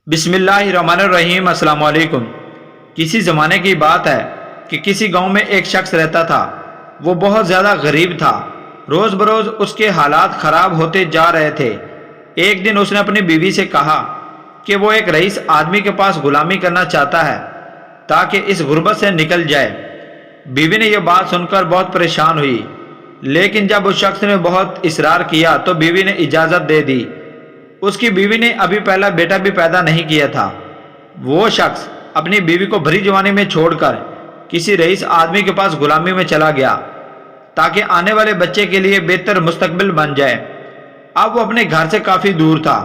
بسم اللہ الرحمن الرحیم۔ السلام علیکم۔ کسی زمانے کی بات ہے کہ کسی گاؤں میں ایک شخص رہتا تھا۔ وہ بہت زیادہ غریب تھا۔ روز بروز اس کے حالات خراب ہوتے جا رہے تھے۔ ایک دن اس نے اپنی بیوی سے کہا کہ وہ ایک رئیس آدمی کے پاس غلامی کرنا چاہتا ہے تاکہ اس غربت سے نکل جائے۔ بیوی نے یہ بات سن کر بہت پریشان ہوئی، لیکن جب اس شخص نے بہت اصرار کیا تو بیوی نے اجازت دے دی۔ اس کی بیوی نے ابھی پہلا بیٹا بھی پیدا نہیں کیا تھا۔ وہ شخص اپنی بیوی کو بھری جوانی میں چھوڑ کر کسی رئیس آدمی کے پاس غلامی میں چلا گیا تاکہ آنے والے بچے کے لیے بہتر مستقبل بن جائے۔ اب وہ اپنے گھر سے کافی دور تھا۔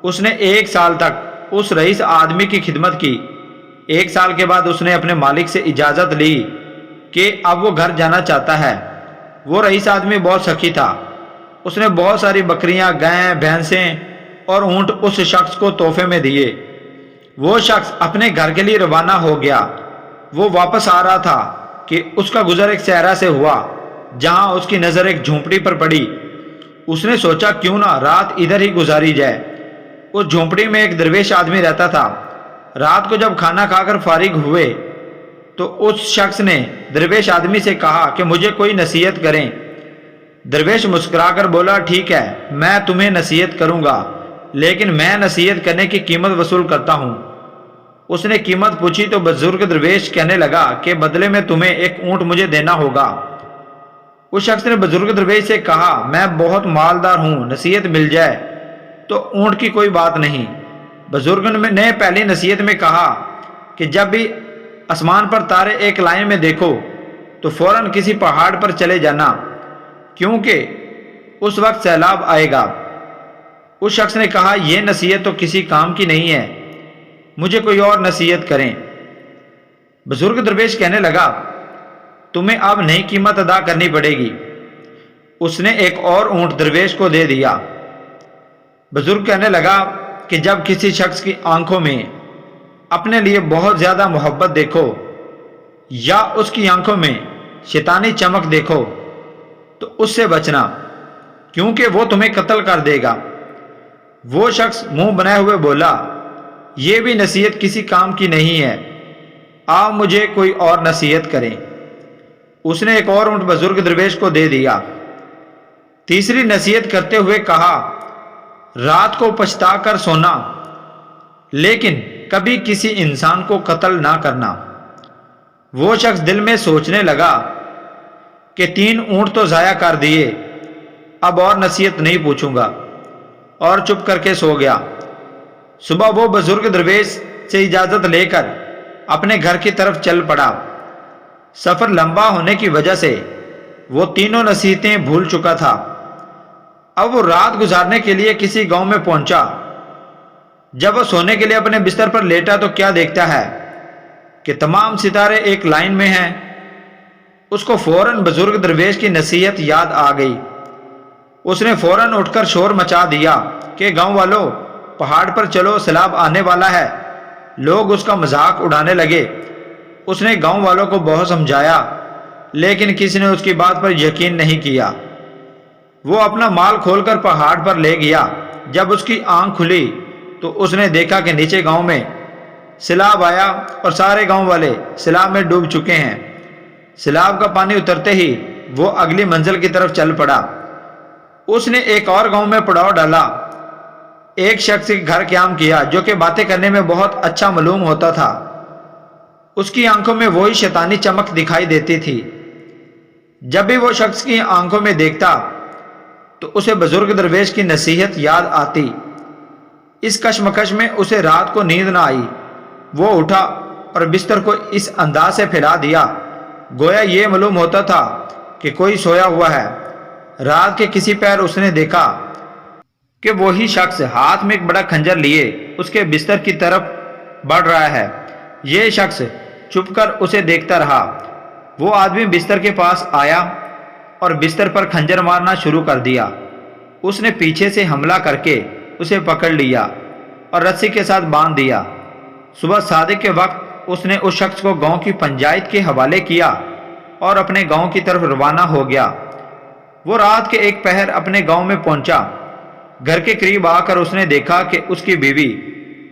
اس نے 1 سال تک اس رئیس آدمی کی خدمت کی۔ 1 سال کے بعد اس نے اپنے مالک سے اجازت لی کہ اب وہ گھر جانا چاہتا ہے۔ وہ رئیس آدمی بہت سخی تھا۔ اس نے بہت ساری بکریاں، گائیں، بھینسیں اور اونٹ اس شخص کو تحفے میں دیے۔ وہ شخص اپنے گھر کے لیے روانہ ہو گیا۔ وہ واپس آ رہا تھا کہ اس کا گزر ایک صحرا سے ہوا جہاں اس کی نظر ایک جھونپڑی پر پڑی۔ اس نے سوچا کیوں نہ رات ادھر ہی گزاری جائے۔ اس جھونپڑی میں ایک درویش آدمی رہتا تھا۔ رات کو جب کھانا کھا کر فارغ ہوئے تو اس شخص نے درویش آدمی سے کہا کہ مجھے کوئی نصیحت کریں۔ درویش مسکرا کر بولا، ٹھیک ہے، میں تمہیں نصیحت کروں گا، لیکن میں نصیحت کرنے کی قیمت وصول کرتا ہوں۔ اس نے قیمت پوچھی تو بزرگ درویش کہنے لگا کہ بدلے میں تمہیں ایک اونٹ مجھے دینا ہوگا۔ اس شخص نے بزرگ درویش سے کہا، میں بہت مالدار ہوں، نصیحت مل جائے تو اونٹ کی کوئی بات نہیں۔ بزرگ نے پہلی نصیحت میں کہا کہ جب بھی آسمان پر تارے ایک لائن میں دیکھو تو فوراً کسی پہاڑ پر چلے جانا، کیونکہ اس وقت سیلاب آئے گا۔ اس شخص نے کہا، یہ نصیحت تو کسی کام کی نہیں ہے، مجھے کوئی اور نصیحت کریں۔ بزرگ درویش کہنے لگا، تمہیں اب نئی قیمت ادا کرنی پڑے گی۔ اس نے ایک اور اونٹ درویش کو دے دیا۔ بزرگ کہنے لگا کہ جب کسی شخص کی آنکھوں میں اپنے لیے بہت زیادہ محبت دیکھو یا اس کی آنکھوں میں شیطانی چمک دیکھو تو اس سے بچنا، کیونکہ وہ تمہیں قتل کر دے گا۔ وہ شخص منہ بنائے ہوئے بولا، یہ بھی نصیحت کسی کام کی نہیں ہے، آپ مجھے کوئی اور نصیحت کریں۔ اس نے ایک اور اونٹ بزرگ درویش کو دے دیا۔ تیسری نصیحت کرتے ہوئے کہا، رات کو پچھتا کر سونا، لیکن کبھی کسی انسان کو قتل نہ کرنا۔ وہ شخص دل میں سوچنے لگا کہ 3 اونٹ تو ضائع کر دیے، اب اور نصیحت نہیں پوچھوں گا، اور چپ کر کے سو گیا۔ صبح وہ بزرگ درویش سے اجازت لے کر اپنے گھر کی طرف چل پڑا۔ سفر لمبا ہونے کی وجہ سے وہ تینوں نصیحتیں بھول چکا تھا۔ اب وہ رات گزارنے کے لیے کسی گاؤں میں پہنچا۔ جب وہ سونے کے لیے اپنے بستر پر لیٹا تو کیا دیکھتا ہے کہ تمام ستارے ایک لائن میں ہیں۔ اس کو فوراً بزرگ درویش کی نصیحت یاد آ گئی۔ اس نے فوراً اٹھ کر شور مچا دیا کہ گاؤں والوں، پہاڑ پر چلو، سیلاب آنے والا ہے۔ لوگ اس کا مذاق اڑانے لگے۔ اس نے گاؤں والوں کو بہت سمجھایا، لیکن کسی نے اس کی بات پر یقین نہیں کیا۔ وہ اپنا مال کھول کر پہاڑ پر لے گیا۔ جب اس کی آنکھ کھلی تو اس نے دیکھا کہ نیچے گاؤں میں سیلاب آیا اور سارے گاؤں والے سیلاب میں ڈوب چکے ہیں۔ سیلاب کا پانی اترتے ہی وہ اگلی منزل کی طرف چل پڑا۔ اس نے ایک اور گاؤں میں پڑاؤ ڈالا۔ ایک شخص کے گھر قیام کیا جو کہ باتیں کرنے میں بہت اچھا معلوم ہوتا تھا۔ اس کی آنکھوں میں وہی شیطانی چمک دکھائی دیتی تھی۔ جب بھی وہ شخص کی آنکھوں میں دیکھتا تو اسے بزرگ درویش کی نصیحت یاد آتی۔ اس کشمکش میں اسے رات کو نیند نہ آئی۔ وہ اٹھا اور بستر کو اس انداز سے پھیلا دیا گویا یہ معلوم ہوتا تھا کہ کوئی سویا ہوا ہے۔ رات کے کسی پہر اس نے دیکھا کہ وہی شخص ہاتھ میں ایک بڑا خنجر لیے اس کے بستر کی طرف بڑھ رہا ہے۔ یہ شخص چھپ کر اسے دیکھتا رہا۔ وہ آدمی بستر کے پاس آیا اور بستر پر خنجر مارنا شروع کر دیا۔ اس نے پیچھے سے حملہ کر کے اسے پکڑ لیا اور رسی کے ساتھ باندھ دیا۔ صبح صادق کے وقت اس نے اس شخص کو گاؤں کی پنچایت کے حوالے کیا اور اپنے گاؤں کی طرف روانہ ہو گیا۔ وہ رات کے ایک پہر اپنے گاؤں میں پہنچا۔ گھر کے قریب آ کر اس نے دیکھا کہ اس کی بیوی